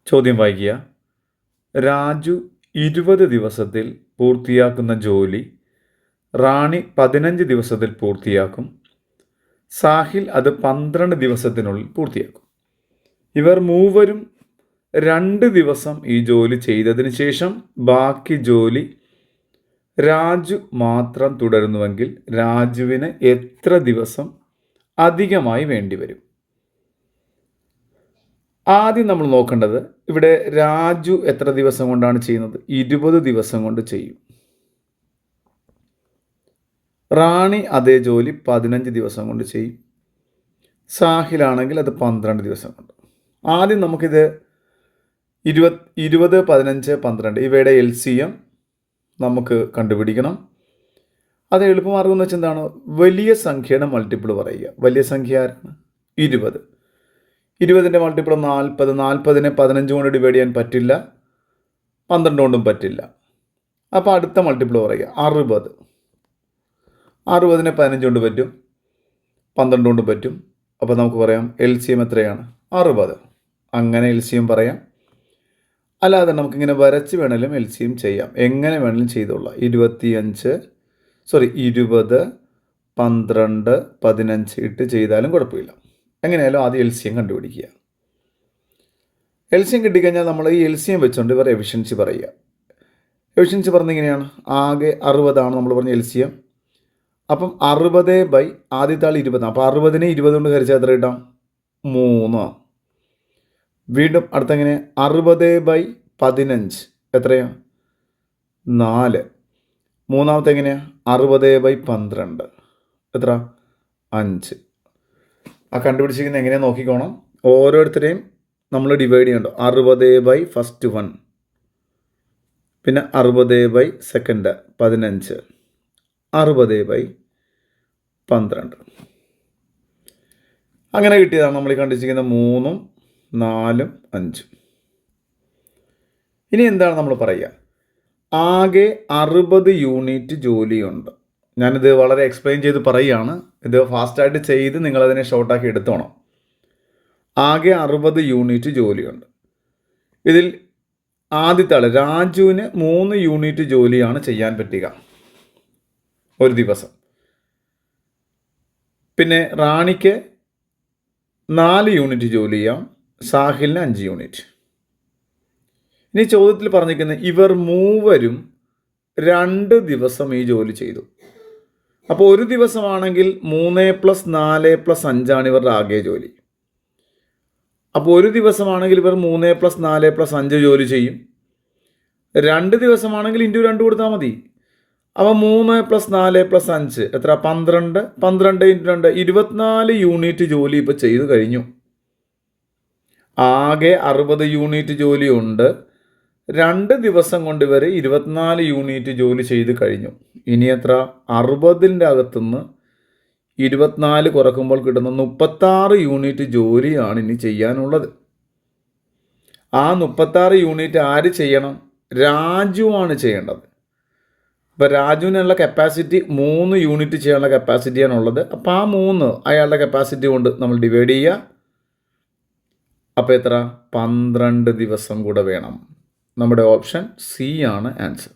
ചോദ്യം വായിക്കുക. രാജു 20 ദിവസത്തിൽ പൂർത്തിയാക്കുന്ന ജോലി റാണി 15 ദിവസത്തിൽ പൂർത്തിയാക്കും. സാഹിൽ അത് 12 ദിവസത്തിനുള്ളിൽ പൂർത്തിയാക്കും. ഇവർ മൂവരും 2 ദിവസം ഈ ജോലി ചെയ്തതിന് ശേഷം ബാക്കി ജോലി രാജു മാത്രം തുടരുന്നുവെങ്കിൽ രാജുവിന് എത്ര ദിവസം അധികമായി വേണ്ടിവരും? ആദ്യം നമ്മൾ നോക്കേണ്ടത് ഇവിടെ രാജു എത്ര ദിവസം കൊണ്ടാണ് ചെയ്യുന്നത്? 20 ദിവസം കൊണ്ട് ചെയ്യും. റാണി അതേ ജോലി 15 ദിവസം കൊണ്ട് ചെയ്യും. സാഹിലാണെങ്കിൽ അത് 12 ദിവസം കൊണ്ട്. ആദ്യം നമുക്കിത് 20, 15, 12 ഇവയുടെ LCM നമുക്ക് കണ്ടുപിടിക്കണം. അത് എളുപ്പമാർഗം എന്ന് വെച്ചാൽ എന്താണ്? വലിയ സംഖ്യയുടെ മൾട്ടിപ്പിൾ പറയുക. വലിയ സംഖ്യ ആരാണ്? 20. 20ൻ്റെ മൾട്ടിപ്പിൾ 40. 40നെ 15 കൊണ്ട് ഡിവൈഡ് ചെയ്യാൻ പറ്റില്ല, 12 കൊണ്ടും പറ്റില്ല. അപ്പോൾ അടുത്ത മൾട്ടിപ്പിൾ പറയുക 60. 60നെ 15 കൊണ്ട് പറ്റും, 12 കൊണ്ട് പറ്റും. അപ്പോൾ നമുക്ക് പറയാം LCM എത്രയാണ്? 60. അങ്ങനെ LCM പറയാം. അല്ലാതെ നമുക്കിങ്ങനെ വരച്ച് വേണമെങ്കിലും LCM ചെയ്യാം. എങ്ങനെ വേണമെങ്കിലും ചെയ്തോളാം. 20, 12, 15 ഇട്ട് ചെയ്താലും കുഴപ്പമില്ല. എങ്ങനെയായാലും ആദ്യം LCM കണ്ടുപിടിക്കുക. LCM കിട്ടിക്കഴിഞ്ഞാൽ നമ്മൾ ഈ LCM വെച്ചുകൊണ്ട് ഇവർ എഫിഷ്യൻസി പറയുക. എഫിഷ്യൻസി പറഞ്ഞിങ്ങനെയാണ്, ആകെ 60 നമ്മൾ പറഞ്ഞ LCM. അപ്പം 60 ആദ്യത്തെ ആൾ 20. അപ്പോൾ 60നെ 20 കൊണ്ട് ഹരിച്ചാൽ എത്ര കിട്ടാം? 3. വീണ്ടും അടുത്തെങ്ങനെ? 60/15 എത്രയാണ്? 4. മൂന്നാമത്തെ എങ്ങനെയാണ്? 60/12 എത്ര? 5. ആ കണ്ടുപിടിച്ചിരിക്കുന്നത് എങ്ങനെയാണ് നോക്കിക്കോണം. ഓരോരുത്തരെയും നമ്മൾ ഡിവൈഡ് ചെയ്യണ്ടോ. 60 ഫസ്റ്റ് 1, പിന്നെ 60 സെക്കൻഡ് 15, 60/12. അങ്ങനെ കിട്ടിയതാണ് നമ്മൾ ഈ കണ്ടിരിക്കുന്ന 3, 4, 5. ഇനി എന്താണ് നമ്മൾ പറയുക? ആകെ 60 യൂണിറ്റ് ജോലിയുണ്ട്. ഞാനിത് വളരെ എക്സ്പ്ലെയിൻ ചെയ്ത് പറയുകയാണ്. ഇത് ഫാസ്റ്റായിട്ട് ചെയ്ത് നിങ്ങളതിനെ ഷോർട്ടാക്കി എടുത്തോണം. ആകെ 60 യൂണിറ്റ് ജോലിയുണ്ട്. ഇതിൽ ആദ്യത്തെ ആൾ രാജുവിന് 3 യൂണിറ്റ് ജോലിയാണ് ചെയ്യാൻ പറ്റുക ഒരു ദിവസം. പിന്നെ റാണിക്ക് 4 യൂണിറ്റ് ജോലി ചെയ്യാം, സാഹിലിന് 5 യൂണിറ്റ്. ഇനി ചോദ്യത്തിൽ പറഞ്ഞിരിക്കുന്നത് ഇവർ മൂവരും 2 ദിവസം ഈ ജോലി ചെയ്തു. അപ്പോൾ ഒരു ദിവസമാണെങ്കിൽ 3 + 4 + 5 ഇവരുടെ ആകെ ജോലി. അപ്പോൾ ഒരു ദിവസമാണെങ്കിൽ ഇവർ 3 + 4 + 5 ജോലി ചെയ്യും. 2 ദിവസമാണെങ്കിൽ × 2 കൊടുത്താൽ മതി. അപ്പോൾ 3 + 4 + 5 എത്ര? 12. 12 × 2 24 യൂണിറ്റ് ജോലി ഇപ്പോൾ ചെയ്തു കഴിഞ്ഞു. ആകെ 60 യൂണിറ്റ് ജോലിയുണ്ട്. 2 ദിവസം കൊണ്ട് ഇവർ 24 യൂണിറ്റ് ജോലി ചെയ്ത് കഴിഞ്ഞു. ഇനി എത്ര? 60ൻ്റെ അകത്തുനിന്ന് 24 കുറക്കുമ്പോൾ കിട്ടുന്ന 36 യൂണിറ്റ് ജോലിയാണ് ഇനി ചെയ്യാനുള്ളത്. ആ 36 യൂണിറ്റ് ആര് ചെയ്യണം? രാജുവാണ് ചെയ്യേണ്ടത്. അപ്പോൾ രാജുവിനുള്ള കപ്പാസിറ്റി 3 യൂണിറ്റ് ചെയ്യാനുള്ള കപ്പാസിറ്റിയാണുള്ളത്. അപ്പോൾ ആ 3 അയാളുടെ കപ്പാസിറ്റി കൊണ്ട് നമ്മൾ ഡിവൈഡ് ചെയ്യുക. അപ്പോൾ എത്ര? 12 ദിവസം കൂടെ വേണം. നമ്മുടെ ഓപ്ഷൻ C ആണ് ആൻസർ.